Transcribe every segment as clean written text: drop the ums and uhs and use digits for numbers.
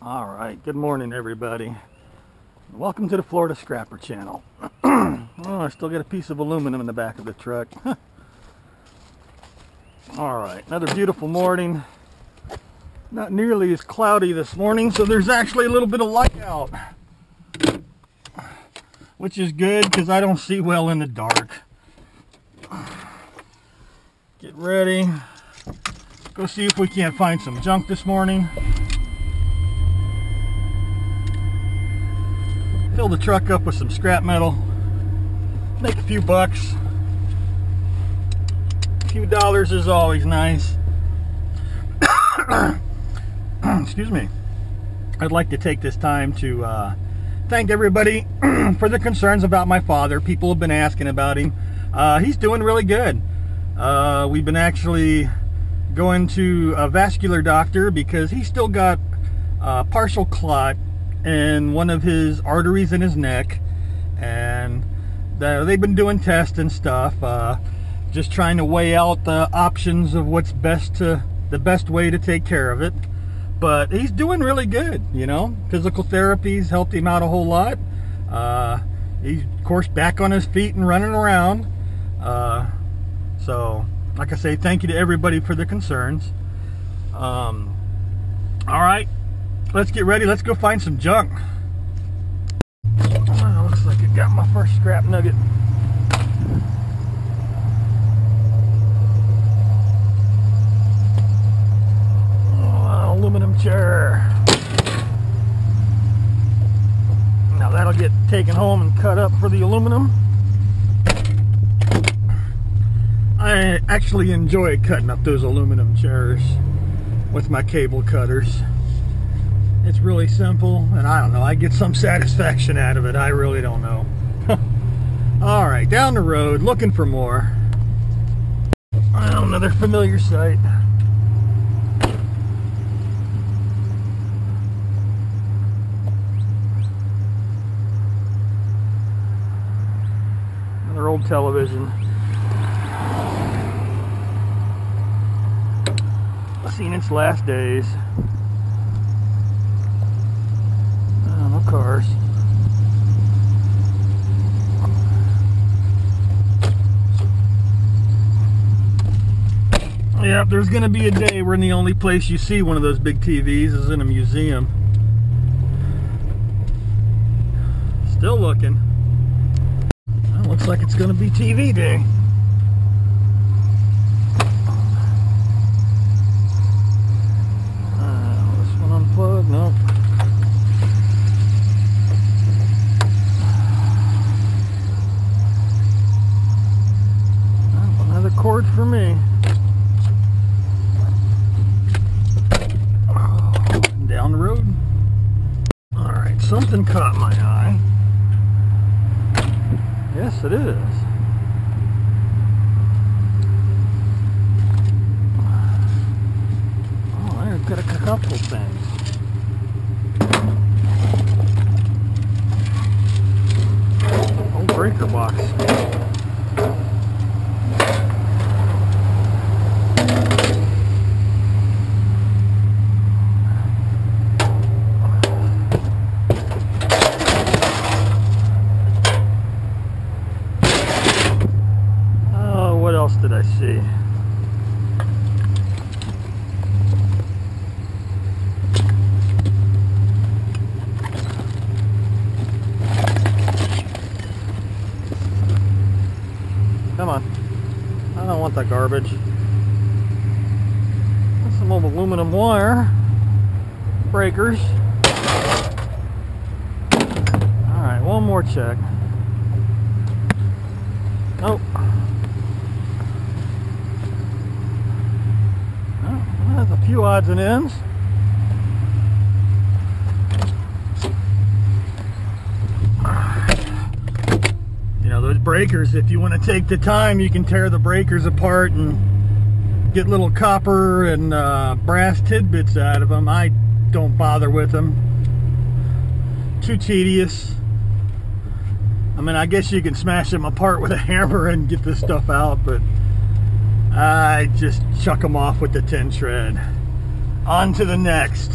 All right, good morning everybody. Welcome to the Florida Scrapper channel. Oh, I still got a piece of aluminum in the back of the truck. All right, another beautiful morning. Not nearly as cloudy this morning, so there's actually a little bit of light out, which is good because I don't see well in the dark. Get ready. Go see if we can't find some junk this morning. Fill the truck up with some scrap metal. Make a few bucks. A few dollars is always nice. Excuse me. I'd like to take this time to thank everybody for the concerns about my father. People have been asking about him. He's doing really good. We've been actually going to a vascular doctor because he's still got partial clot in one of his arteries in his neck, and they've been doing tests and stuff, just trying to weigh out the options of what's the best way to take care of it. But he's doing really good, you know. Physical therapy's helped him out a whole lot. He's of course back on his feet and running around. So like I say, thank you to everybody for the concerns. All right, let's get ready. Let's go find some junk. Looks like I got my first scrap nugget. Oh, aluminum chair. Now that'll get taken home and cut up for the aluminum. I actually enjoy cutting up those aluminum chairs with my cable cutters. It's really simple, and I don't know, I get some satisfaction out of it. I really don't know. All right, down the road, looking for more. Oh, another familiar sight. Another old television. Seen its last days. No cars. Yeah, there's gonna be a day when the only place you see one of those big TVs is in a museum. Still looking. Well, looks like it's gonna be TV day. Nope. Another cord for me. Oh, down the road. Alright, something caught my eye. Yes, it is. Oh, I've got a couple things. Breaker box. Oh, what else did I see? Come on. I don't want that garbage. That's some old aluminum wire. Breakers. Alright, one more check. Nope. Well, there's a few odds and ends. Those breakers, if you want to take the time, you can tear the breakers apart and get little copper and brass tidbits out of them. I don't bother with them. Too tedious. I mean, I guess you can smash them apart with a hammer and get this stuff out, but I just chuck them off with the tin shred. On to the next.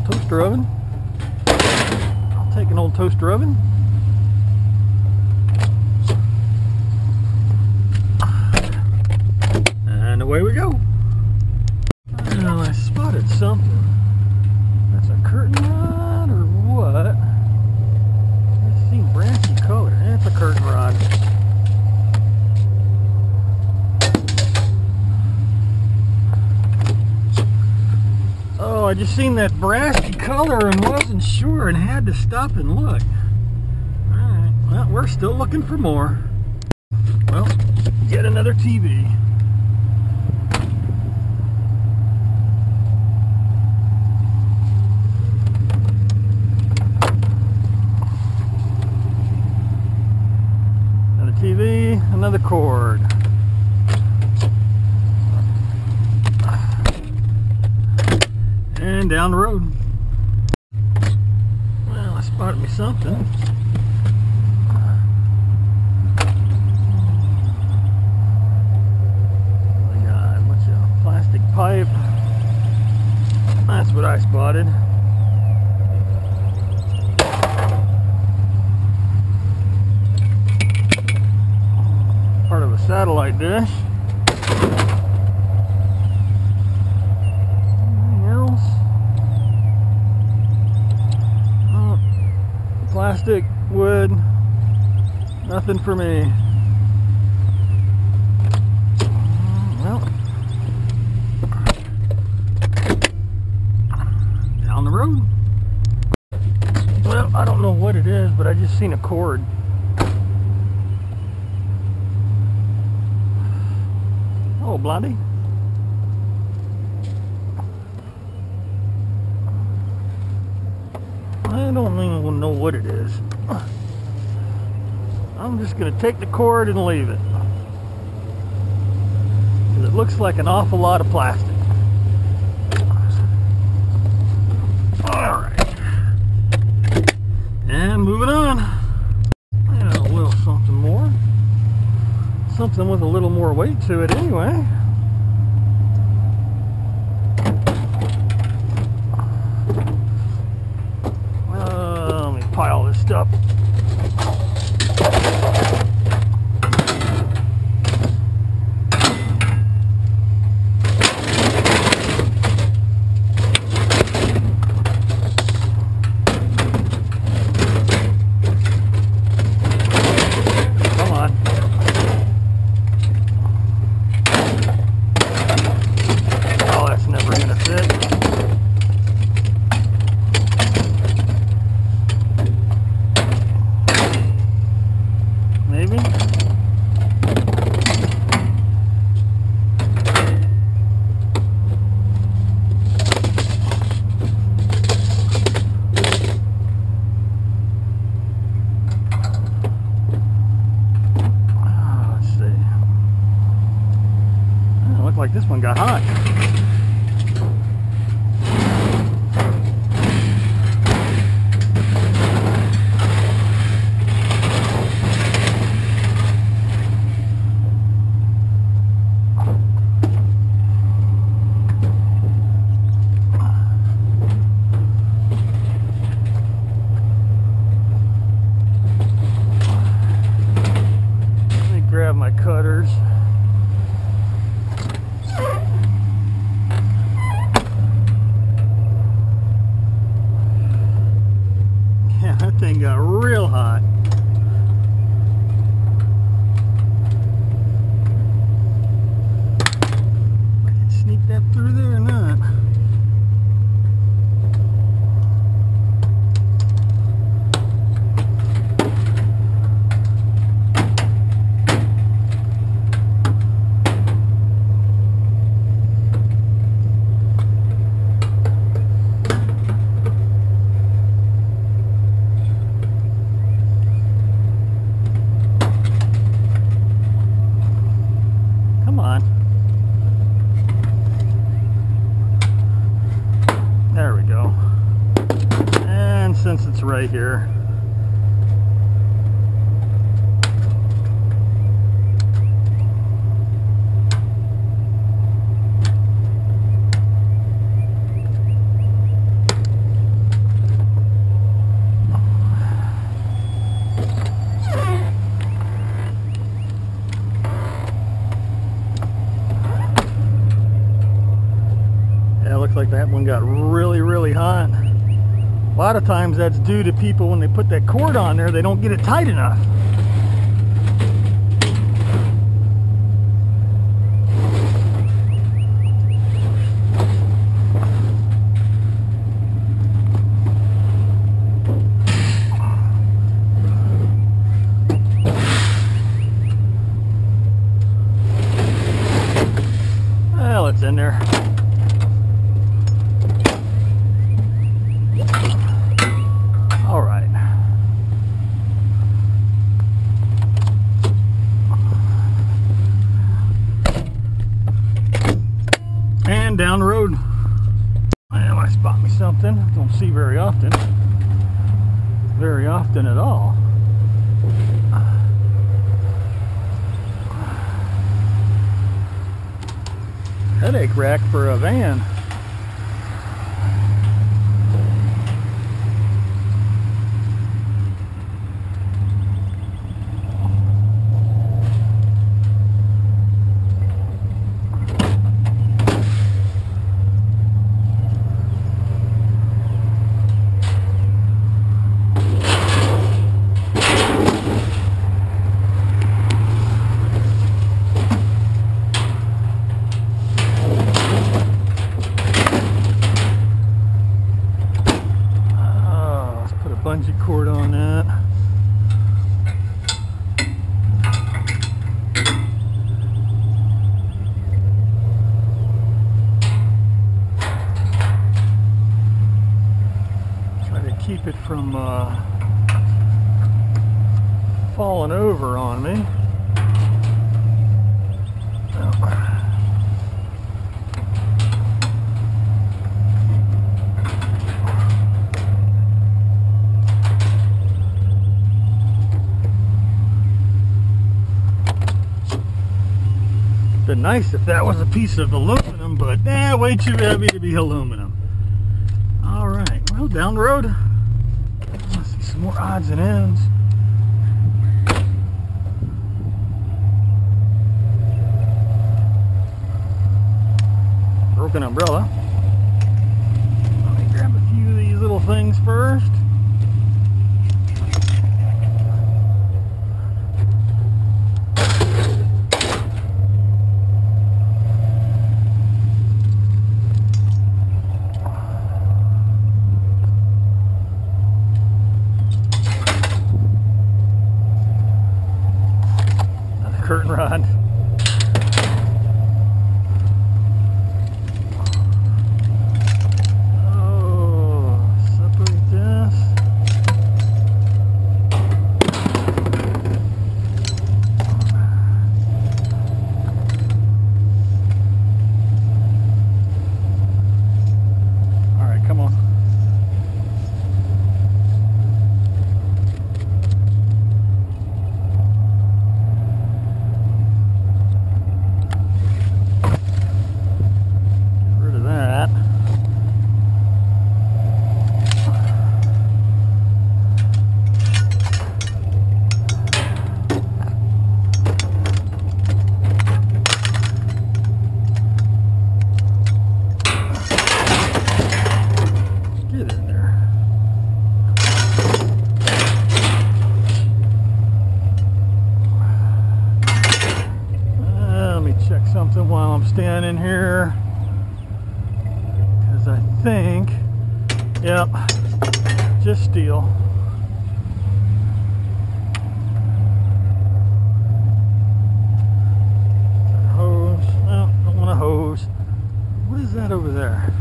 old toaster oven. I'll take an old toaster oven. And away we go. Well, I spotted something. That's a curtain rod or what? I've seen brassy color. It's a curtain rod. Oh, I just seen that brassy color and wasn't sure and had to stop and look. Alright, well, we're still looking for more. Well, get another TV. Another TV, another cord. And down the road. Well, I spotted me something. We got a bunch of plastic pipe. That's what I spotted. Part of a satellite dish. Plastic, wood, nothing for me. Well, down the road. Well, I don't know what it is, but I just seen a cord. Oh, Blondie. I don't even know what it is. I'm just going to take the cord and leave it. Because it looks like an awful lot of plastic. Alright. And moving on. And a little something more. Something with a little more weight to it anyway. Pile this stuff. Come on. Oh, that's never gonna fit. Maybe. Let's see. It looked like this one got hot. Grab my cutters. Yeah, that thing got real hot. I can sneak that through there or not. There we go. And since it's right here, one got really, really hot. A lot of times that's due to people when they put that cord on there, they don't get it tight enough. Well, it's in there. All right. And down the road. Well, I spot me something. Don't see very often. Very often at all. Headache rack for a van. Bungee cord on that. Try to keep it from falling over on me. Been nice if that was a piece of aluminum, but way too heavy to be aluminum. All right, well, down the road, let's see some more odds and ends. Broken umbrella. Let me grab a few of these little things first. Curtain rod. Oh, separate this. All right, come on. Something while I'm standing here, because I think, yep, just steel. Hose, no, don't want a hose. What is that over there?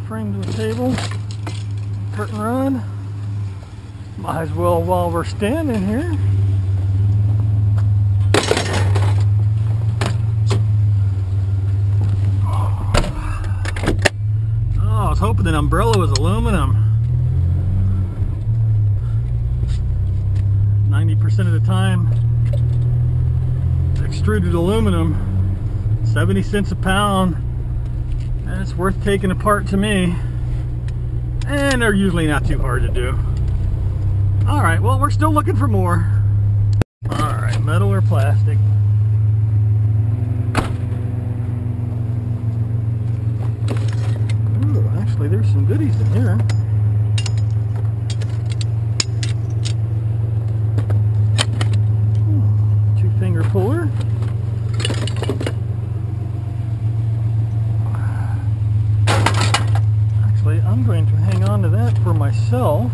Frame to the table, curtain rod. Might as well while we're standing here. Oh, I was hoping that umbrella was aluminum. 90% of the time, it's extruded aluminum, 70 cents a pound. And it's worth taking apart to me, and they're usually not too hard to do. Alright, well, we're still looking for more. Alright, metal or plastic? Ooh, actually, there's some goodies in here. Two-finger puller. Actually, I'm going to hang on to that for myself.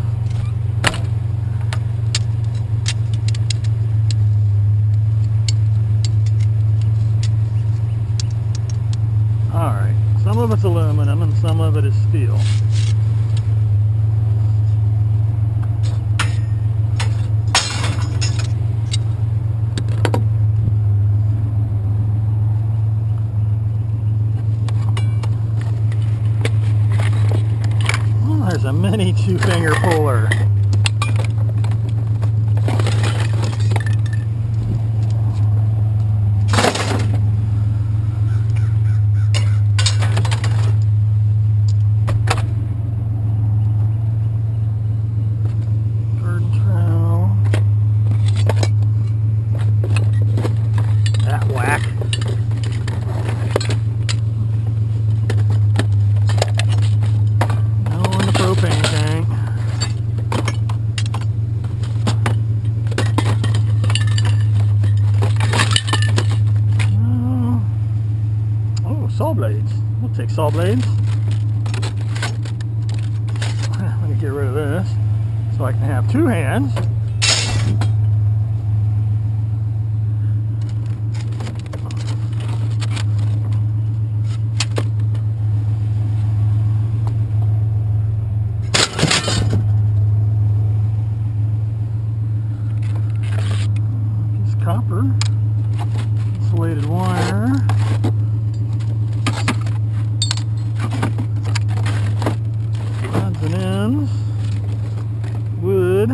Alright, some of it's aluminum and some of it is steel. Well, there's a mini two-finger puller. Saw blades. We'll take saw blades. Let me get rid of this so I can have two hands. Piece of copper, insulated wire. Wood.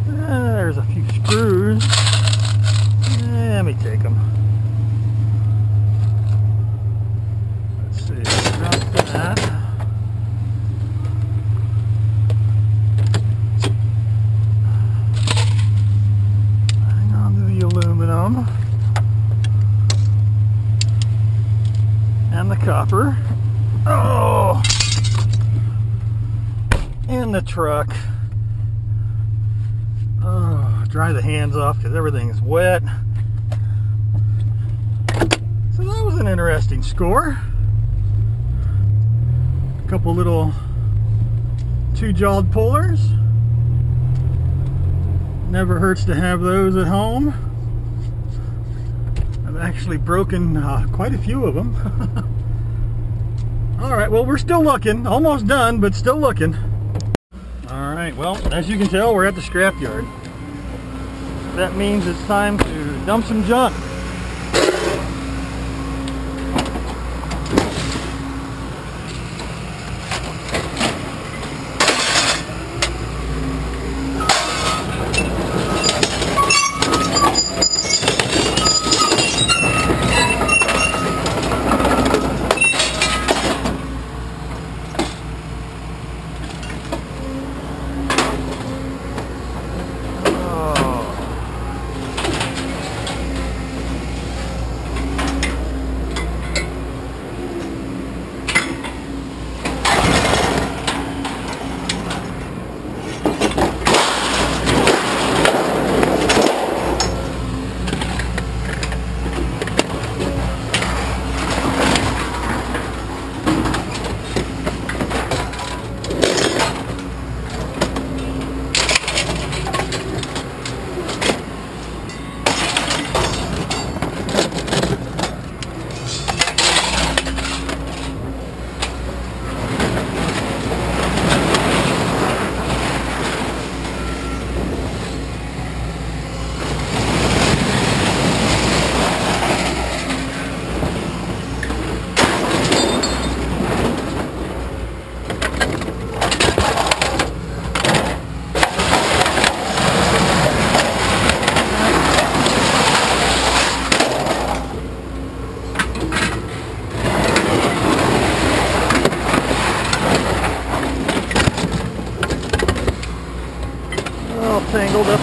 There's a few screws. Let me take them. Let's see, drop that. Hang on to the aluminum. And the copper. Oh! And the truck. Oh, dry the hands off because everything's wet. So that was an interesting score. A couple little two-jawed pullers. Never hurts to have those at home. I've actually broken quite a few of them. Alright, well, we're still looking. Almost done, but still looking. Alright, well, as you can tell, we're at the scrapyard. That means it's time to dump some junk.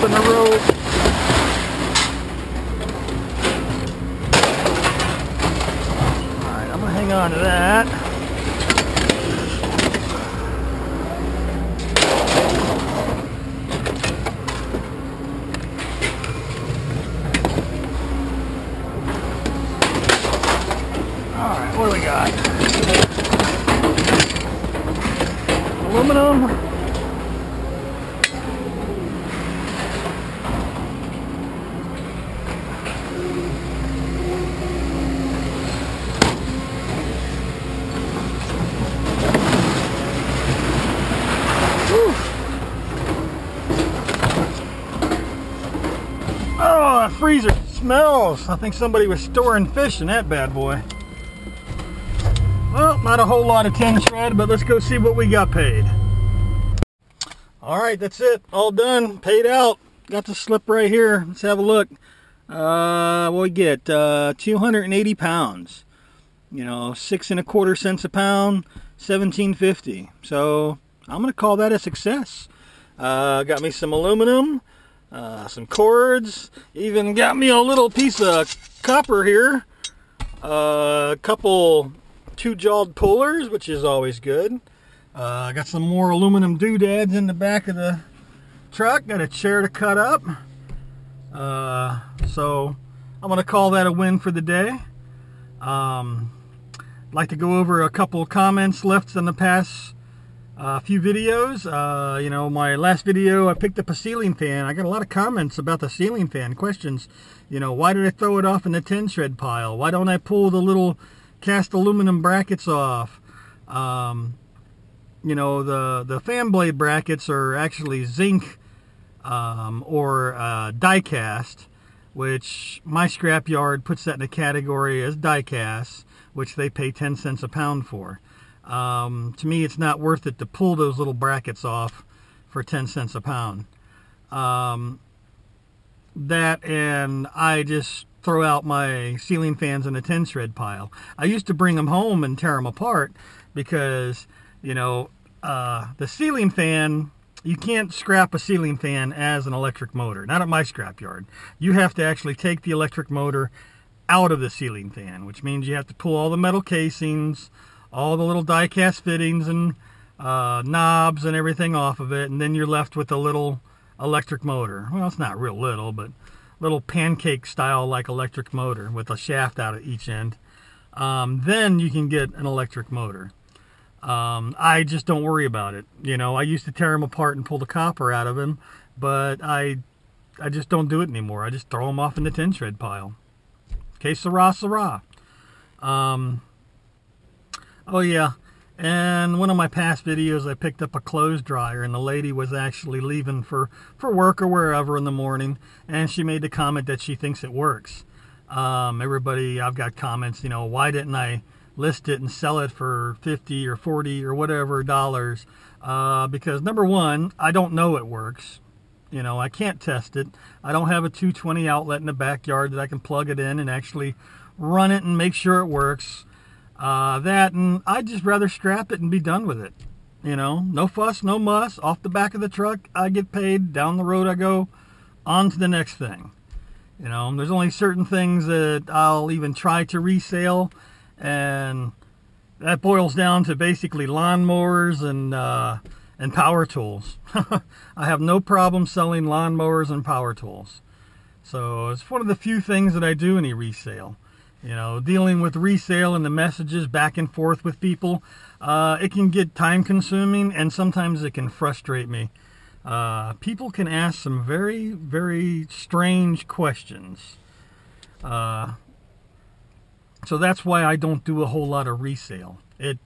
slipping the rope. Alright, I'm going to hang on to that. Alright, what do we got? Aluminum. Oh, that freezer smells. I think somebody was storing fish in that bad boy. Well, not a whole lot of 10 shred, but let's go see what we got paid. Alright, that's it. All done. Paid out. Got the slip right here. Let's have a look. What we get? 280 pounds. You know, 6 1/4 cents a pound, $17.50. So, I'm going to call that a success. Got me some aluminum, some cords, even got me a little piece of copper here. A couple 2-jawed pullers, which is always good. I got some more aluminum doodads in the back of the truck. Got a chair to cut up. So I'm going to call that a win for the day. I'd like to go over a couple of comments left in the past few videos. You know, my last video I picked up a ceiling fan. I got a lot of comments about the ceiling fan. Questions, you know, why did I throw it off in the 10 shred pile? Why don't I pull the little cast aluminum brackets off? You know, the fan blade brackets are actually zinc or die cast, which my scrapyard puts that in a category as die cast, which they pay 10 cents a pound for. To me, it's not worth it to pull those little brackets off for 10 cents a pound. That, and I just throw out my ceiling fans in a 10 shred pile. I used to bring them home and tear them apart because, you know, the ceiling fan, you can't scrap a ceiling fan as an electric motor. Not at my scrapyard. You have to actually take the electric motor out of the ceiling fan, which means you have to pull all the metal casings, all the little die cast fittings and knobs and everything off of it, and then you're left with a little electric motor. Well, it's not real little, but little pancake style like electric motor with a shaft out at each end. Then you can get an electric motor. I just don't worry about it. You know, I used to tear them apart and pull the copper out of them, but I just don't do it anymore. I just throw them off in the 10 shred pile. Okay, Sarah, Sarah. Oh yeah, and one of my past videos I picked up a clothes dryer, and the lady was actually leaving for work or wherever in the morning, and she made the comment that she thinks it works. Everybody, I've got comments, you know, why didn't I list it and sell it for 50 or 40 or whatever dollars? Because number one, I don't know it works. You know, I can't test it. I don't have a 220 outlet in the backyard that I can plug it in and actually run it and make sure it works. That, and I'd just rather scrap it and be done with it. You know, no fuss, no muss. Off the back of the truck, I get paid. Down the road I go. On to the next thing. You know, there's only certain things that I'll even try to resale, and that boils down to basically lawnmowers and power tools. I have no problem selling lawnmowers and power tools. So it's one of the few things that I do any resale. You know, dealing with resale and the messages back and forth with people, it can get time consuming, and sometimes it can frustrate me. People can ask some very, very strange questions. So that's why I don't do a whole lot of resale. It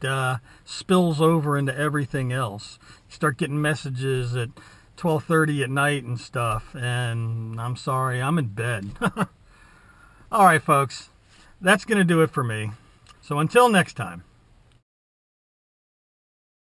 spills over into everything else. You start getting messages at 12:30 at night and stuff, and I'm sorry, I'm in bed. All right, folks. That's going to do it for me. So until next time.